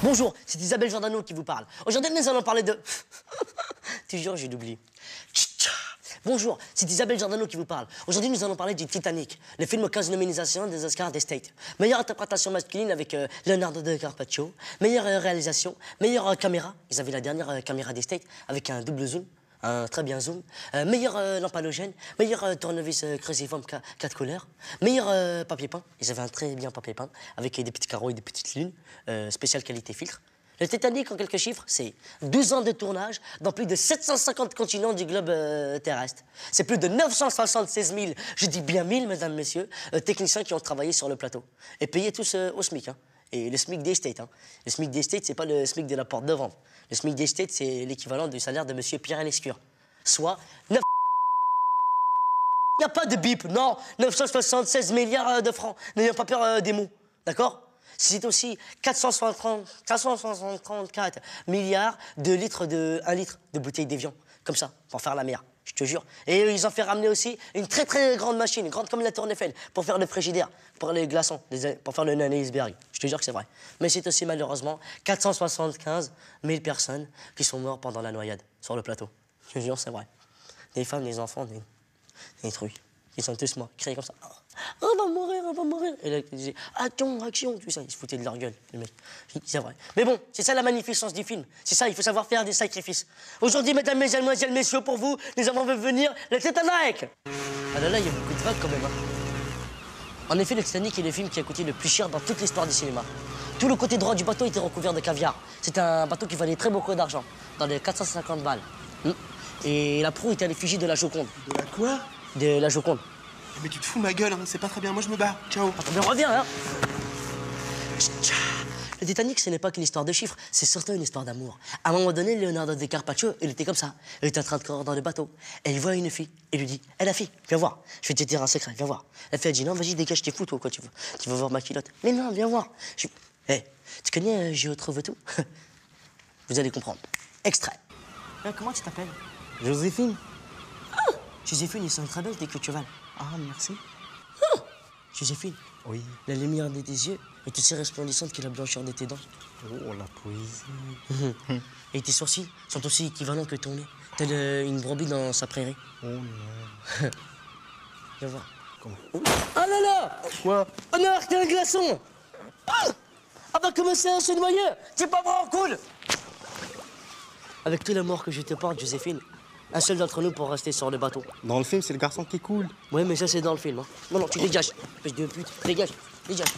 Bonjour, c'est Isabelle Giordano qui vous parle. Aujourd'hui, nous allons parler de... Toujours, j'ai oublié. Bonjour, c'est Isabelle Giordano qui vous parle. Aujourd'hui, nous allons parler du Titanic, le film aux 15 nominations des Oscars des States. Meilleure interprétation masculine avec Leonardo DiCaprio. Meilleure réalisation, meilleure caméra. Ils avaient la dernière caméra des States avec un double zoom, un très bien zoom. Meilleure lampe halogène, meilleur tournevis cruciforme 4 couleurs. Meilleur papier peint. Ils avaient un très bien papier peint avec des petits carreaux et des petites lunes. Spéciale qualité filtre. Le Titanic, en quelques chiffres, c'est 12 ans de tournage dans plus de 750 continents du globe terrestre. C'est plus de 976 000, je dis bien 1000, mesdames, messieurs, techniciens qui ont travaillé sur le plateau. Et payés tous au SMIC. Hein. Et le SMIC des States. Hein. Le SMIC des States, c'est pas le SMIC de la porte de vente. Le SMIC des States, c'est l'équivalent du salaire de monsieur Pierre Lescure. Soit 9... Il n'y a pas de bip, non. 976 milliards de francs. N'ayons pas peur des mots, d'accord? C'est aussi 464 milliards de litres de... 1 litre de bouteilles d'évian, comme ça, pour faire la mer, je te jure. Et ils ont fait ramener aussi une très très grande machine, grande comme la Tour Eiffel, pour faire le frigidaire, pour les glaçons, pour faire le iceberg. Je te jure que c'est vrai. Mais c'est aussi malheureusement 475 000 personnes qui sont mortes pendant la noyade, sur le plateau. Je te jure, c'est vrai. Des femmes, des enfants, des trucs. Ils sont tous morts, criés comme ça. Oh, on va mourir, on va mourir. Et là, ils disaient, action, action, tout ça. Ils se foutaient de leur gueule, les mecs. C'est vrai. Mais bon, c'est ça la magnificence du film. C'est ça, il faut savoir faire des sacrifices. Aujourd'hui, mesdames, mesdemoiselles, messieurs, pour vous, nous avons vu venir le Titanic. Ah là là, il y a beaucoup de vagues quand même. Hein. En effet, le Titanic est le film qui a coûté le plus cher dans toute l'histoire du cinéma. Tout le côté droit du bateau était recouvert de caviar. C'était un bateau qui valait très beaucoup d'argent, dans les 450 balles. Et la proue était à l'effigie de la Joconde. De la quoi? De la Joconde. Mais tu te fous de ma gueule, hein. C'est pas très bien. Moi, je me bats. Ciao. Attends, mais reviens, hein. Le Titanic, ce n'est pas qu'une histoire de chiffres, c'est surtout une histoire d'amour. À un moment donné, Leonardo DiCaprio, il était comme ça. Il était en train de courir dans le bateau. Et il voit une fille. Il lui dit, la fille, viens voir. Je vais te dire un secret, viens voir. La fille, elle dit, non, vas-y, dégage, t'es fou, toi, quoi, tu veux voir ma culotte. Mais non, viens voir. Hé, tu connais Je trouve tout? Vous allez comprendre. Extrait. Comment tu t'appelles? Joséphine. Ah, Joséphine, ils sont très belles, tes queues de cheval. Ah, merci. Ah, Joséphine. Oui. La lumière de tes yeux est aussi resplendissante que la blancheur de tes dents. Oh, la poésie. Et tes sourcils sont aussi équivalents que ton nez. Telle une brebis dans sa prairie. Oh non. Viens voir. Comment? Oh là là! Quoi? Oh non, t'es un glaçon! Ah bah comment ça, se noyer? C'est pas vraiment cool! Avec tout l'amour que je te porte, Joséphine, un seul d'entre nous pour rester sur le bateau. Dans le film, c'est le garçon qui coule. Ouais, mais ça, c'est dans le film. Hein. Non, non, tu dégages. Espèce de pute. Dégage, dégage.